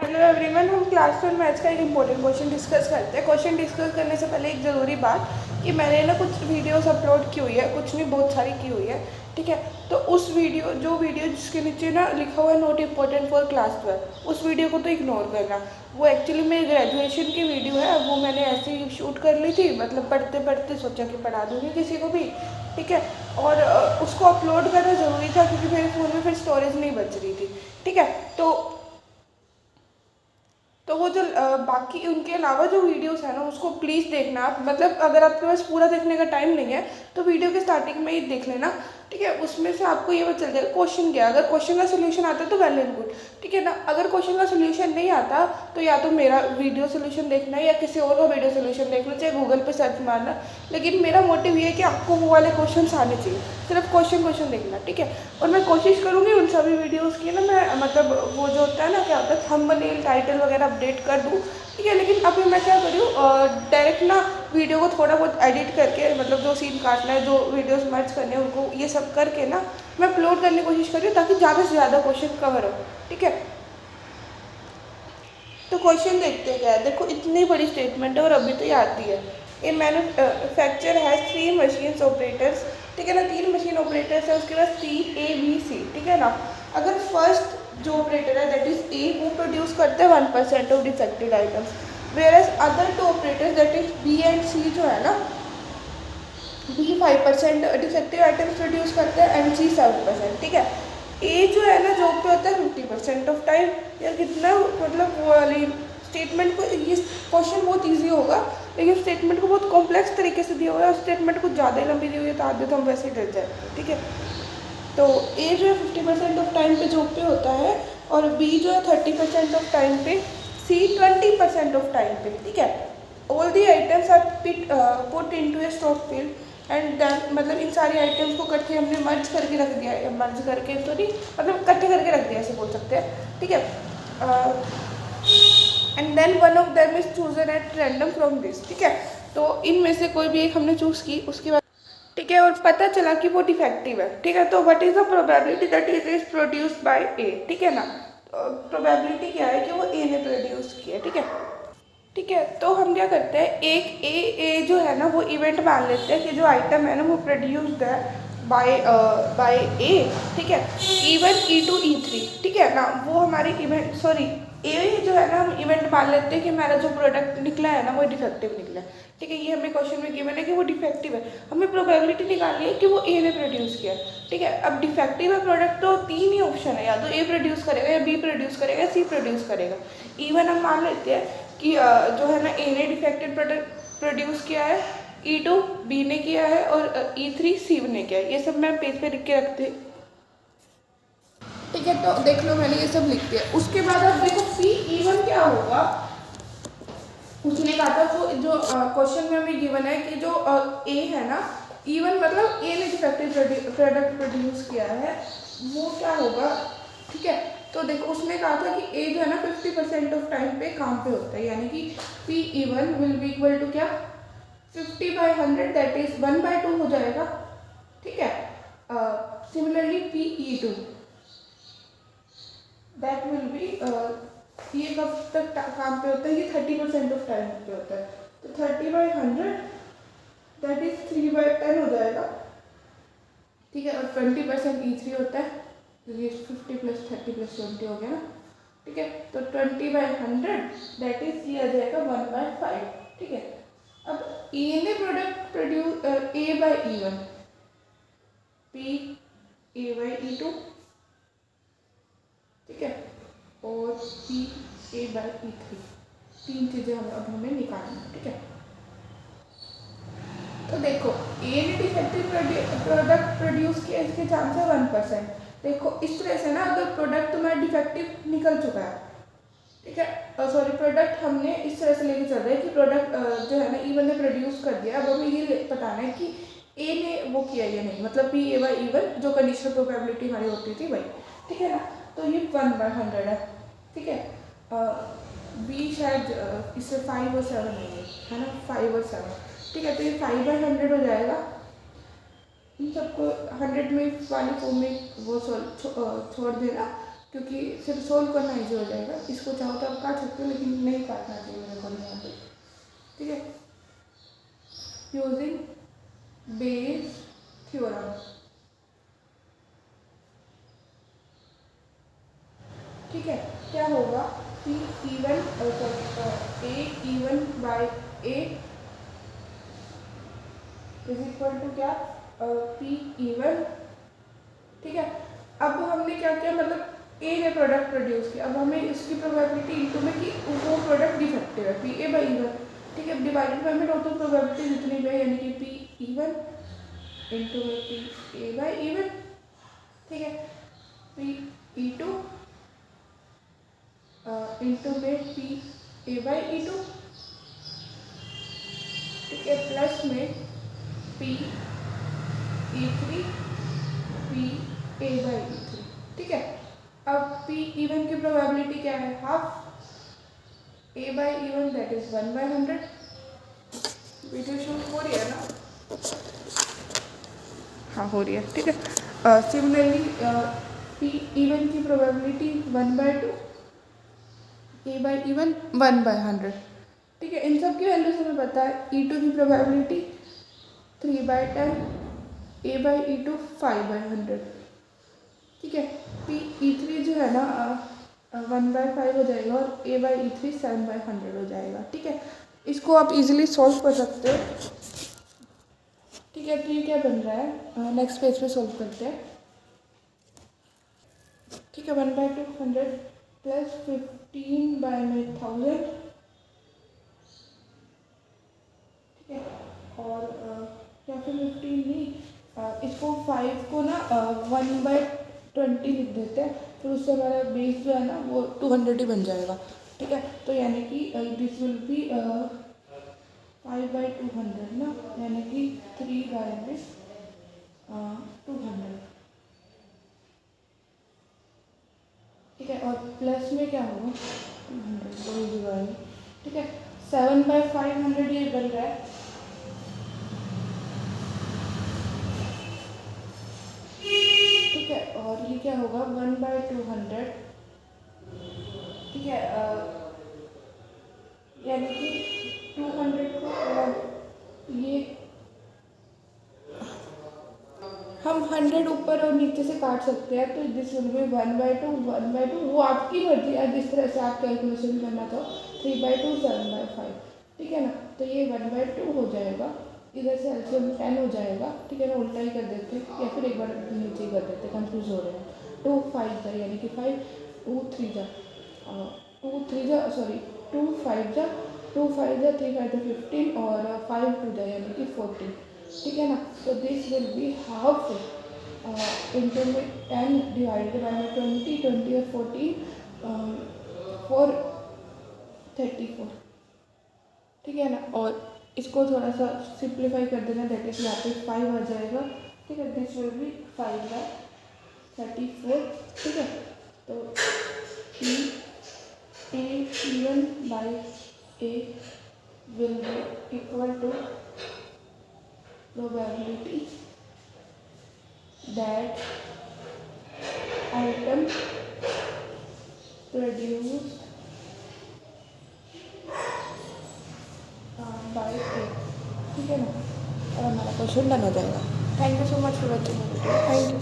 Hello everyone, हम class 12 maths का एक इम्पोर्टेंट क्वेश्चन डिस्कस करते हैं। क्वेश्चन डिस्कस करने से पहले एक ज़रूरी बात कि मैंने ना कुछ वीडियोस अपलोड की हुई है, कुछ नहीं बहुत सारी की हुई है, ठीक है। तो उस वीडियो जिसके नीचे ना लिखा हुआ है नॉट इम्पोर्टेंट फॉर क्लास 12, उस वीडियो को तो इग्नोर करना। वो एक्चुअली मेरी ग्रेजुएशन की वीडियो है, वो मैंने ऐसे ही शूट कर ली थी, मतलब पढ़ते पढ़ते सोचा कि पढ़ा दूँगी किसी को भी, ठीक है। और उसको अपलोड करना ज़रूरी था क्योंकि मेरे फ़ोन में फिर स्टोरेज नहीं बच रही थी, ठीक है। तो वो जो बाकी उनके अलावा जो वीडियोस है ना उसको प्लीज़ देखना आप, मतलब अगर आपके पास पूरा देखने का टाइम नहीं है तो वीडियो के स्टार्टिंग में ही देख लेना, ठीक है। उसमें से आपको ये पता चल जाएगा क्वेश्चन क्या है। अगर क्वेश्चन का सोल्यूशन आता है तो वेल एंड गुड, ठीक है ना। अगर क्वेश्चन का सोल्यूशन नहीं आता तो या तो मेरा वीडियो सोल्यूशन देखना है या किसी और का वीडियो सोल्यूशन देखना, चाहे गूगल पे सर्च मारना। लेकिन मेरा मोटिव ये है कि आपको वो वाले क्वेश्चन आने चाहिए, सिर्फ क्वेश्चन देखना, ठीक है। और मैं कोशिश करूँगी उन सभी वीडियोज़ की ना मैं मतलब वो जो होता है ना क्या होता है थंबनेल टाइटल वगैरह अपडेट कर दूँ, ठीक है। लेकिन अभी मैं क्या करूँ डायरेक्ट ना वीडियो को थोड़ा बहुत एडिट करके, मतलब जो सीन काटना है, जो वीडियोस मर्ज करने हैं उनको ये सब करके ना मैं अपलोड करने की कोशिश कर रही हूँ ताकि ज़्यादा से ज़्यादा क्वेश्चन कवर हो, ठीक है। तो क्वेश्चन देखते हैं क्या है। देखो इतनी बड़ी स्टेटमेंट है और अभी तो ये आती है। ए मैन्युफैक्चर हैज़ 3 मशीन्स ऑपरेटर्स, ठीक है ना। 3 मशीन ऑपरेटर्स है, उसके बाद CABC, ठीक है ना। अगर फर्स्ट जो ऑपरेटर है दैट इज ए, वो प्रोड्यूस करते हैं 1% of defected items, whereas other 2 operators that is B and C जो है ना, B 5% डिफेक्टिव आइटम्स प्रोड्यूस करते हैं एंड C 7%, ठीक है। ए जो है ना जॉब पे होता है 50% ऑफ टाइम। यार कितना मतलब वो वाली स्टेटमेंट को, ये क्वेश्चन बहुत इजी होगा लेकिन स्टेटमेंट को बहुत कॉम्प्लेक्स तरीके से दिया हुआ है और स्टेटमेंट कुछ ज़्यादा ही लंबी दी हुई है तो आधे तो हम वैसे ही डर जाएंगे, ठीक है। तो ए जो है 50% ऑफ टाइम पे जॉब पे होता है और बी जो है 30% ऑफ टाइम पे, सी 20% ऑफ टाइम पे, ठीक है। All the items are put into a stock field and then, मतलब इन सारी आइटम्स को इकट्ठे हमने मर्ज करके रख दिया है, मर्ज करके तो नहीं मतलब इकट्ठे करके रख दिया ऐसे बोल सकते हैं, ठीक है। And then one of them is chosen at random from this, ठीक है। तो इनमें से कोई भी एक हमने चूज़ की, उसके बाद ठीक है, और पता चला कि वो डिफेक्टिव है, ठीक है। तो what is the probability that is produced by a, ठीक है ना। प्रोबेबिलिटी क्या है कि वो ए ने प्रोड्यूस किया, ठीक है। ठीक है, तो हम क्या करते हैं, एक ए जो है ना वो इवेंट मान लेते हैं कि जो आइटम है ना वो प्रोड्यूस्ड है बाय ए, ठीक है। E1 E2 E3, ठीक है ना, वो हमारी इवेंट सॉरी ए जो है ना हम इवेंट मान लेते हैं कि हमारा जो प्रोडक्ट निकला है ना वो डिफेक्टिव निकला है, ठीक है। ये हमें क्वेश्चन में गिवन है कि वो डिफेक्टिव है, हमें प्रोबेबिलिटी निकालनी है कि वो ए ने प्रोड्यूस किया, ठीक है। अब डिफेक्टिव है प्रोडक्ट तो 3 ही ऑप्शन है, या तो ए प्रोड्यूस करेगा या बी प्रोड्यूस करेगा या सी प्रोड्यूस करेगा। E1 हम मान लेते हैं कि जो है ना ए ने डिफेक्टेड प्रोडक्ट प्रोड्यूस किया है, E2 बी ने किया है और E3 सी ने किया है। ये सब मैं पेज पे लिख के रखते, ठीक है। तो देख लो मैंने ये सब लिख दिया। उसके बाद अब देखो E1 क्या होगा। उसने कहा था जो क्वेश्चन में हमें गिवन है कि जो ए है ना, E1 मतलब ए ने डिफेक्टिव प्रोडक्ट प्रोड्यूस किया है, वो क्या होगा, ठीक है। तो देखो उसने कहा था कि ए जो है ना 50% ऑफ टाइम पे काम पे होता है, यानी कि PE1 will be equal to क्या 50/100 दैट इज 1/2 हो जाएगा, ठीक है। Similarly PE2 that will be, ये कब तक काम पे होता है, ये 30% ऑफ टाइम पे होता है, तो 30/100 दैट इज 3/10 हो जाएगा, ठीक है। और 20% E3 होता है, तो ये 50 + 30 + 20 हो गया ना, ठीक है। तो 20/100 दैट इज ये आ जाएगा 1/5, ठीक है। अब ए ने प्रोडक्ट प्रोड्यूस A/E1, PA/E2, ठीक है, और PA/E3, 3 चीज़ें हमें निकालनी है, ठीक है। तो देखो ए ने डिफेक्टिव प्रोडक्ट प्रोड्यूस किया, इसके चांस है 1%। देखो इस तरह से ना अगर प्रोडक्ट तुम्हारा डिफेक्टिव निकल चुका है, ठीक है, सॉरी प्रोडक्ट हमने इस तरह से लेके चल रहे हैं कि प्रोडक्ट जो है ना E1 ने प्रोड्यूस कर दिया। अब हमें ये बताना है कि ए ने वो किया या नहीं, मतलब PA/E1 जो कंडीशनल प्रोबेबिलिटी हमारी होती थी वही, ठीक है ना। तो ये 1/100 है, ठीक है। बी शायद इससे 5 और 7 होंगे, है ना, 5 और 7, ठीक है। तो ये 5/100 हो जाएगा। इन सबको 100 में वाली फॉर्म में वो छोड़ देना, क्योंकि फिर सोल्व करना ईजी हो जाएगा। इसको चाहो तो आप काट सकते हो, लेकिन नहीं काटना चाहिए मेरे को यहाँ पे, ठीक है। यूजिंग बेस थ्योरम, ठीक है। क्या होगा, P even A even by A is equal to क्या, पी इवन, ठीक है। अब हमने क्या किया, मतलब ए ने प्रोडक्ट प्रोड्यूस किया, अब हमें इसकी प्रोबेबिलिटी इनटू में कि वो प्रोडक्ट डिफेक्टिव है, पी ए बाई इवन, ठीक है। डिवाइडेड बाई में टोटल प्रोबेबिलिटी जितनी भी है, यानी कि पी इवन इनटू में पी ए बाई इवन, ठीक है। पी ई टू इंटू में P A by E two, ठीक है, प्लस में P E three P A by E three, ठीक है। अब पी इवन की प्रोबेबिलिटी क्या है, half, A by even that is 1/100। Video shoot हो रही है ना, हाँ हो रही है, ठीक है। सिमिलरली पी इवन की प्रोबेबिलिटी 1/2, ए बाई इवन 1/100, ठीक है। इन सब की वैल्यू से हमें पता है, ई टू की probability 3/10, A by E two 5/100, ठीक है। पी ई थ्री जो है ना 1/5 हो जाएगा, और ए बाई ई थ्री 7/100 हो जाएगा, ठीक है। इसको आप इजीली सॉल्व कर सकते हो, ठीक है। तो ये क्या बन रहा है, नेक्स्ट पेज पे सॉल्व करते हैं, ठीक है। 1/200 प्लस 15/1000, ठीक है। और या फिर 15 नहीं, इसको 5 को ना 1/20 लिख देते हैं, फिर उससे हमारा बेस जो है ना वो 200 ही बन जाएगा, ठीक है। तो यानी कि दिस विल बी 5/200 ना, यानी कि 3/200, ठीक है। और प्लस में क्या होगा, 200, ठीक है। 7/500 ये बन रहा है, ठीक है। और ये क्या होगा, 1/200, ठीक है। यानी कि 200 को ये हम 100 ऊपर और नीचे से काट सकते हैं, तो दिस विल बी 1/2, वो आपकी मर्जी है, जिस तरह से आप कैलकुलेशन करना चाहो, 3/2, 7/5, ठीक है ना। तो ये 1/2 हो जाएगा, इधर से एलसीएम 10 हो जाएगा, ठीक है ना। उल्टा ही कर देते हैं, या फिर एक बार नीचे ही कर देते हैं, कंफ्यूज हो रहे हैं। 2 5 जा, यानी कि 5, 2 3 जा, 2 3 जा, सॉरी 2 5 जा, 2 5 जा, 3 5 जा 15, और 5 2 जा, यानी कि 14, ठीक है ना। तो this will be half into में 10 डिवाइडेड बाय में 20 और 14, 4 34, ठीक है ना। और इसको थोड़ा सा सिंप्लीफाई कर देना, दैट इज यहाँ पे 5 आ जाएगा, ठीक है। दिस विल बी 5/34, ठीक है। तो P A even by A will be equal to probability that item produced by A, ठीक है ना। और हमारा क्वेश्चन डन हो जाएगा। Thank you so much for watching video, thank you.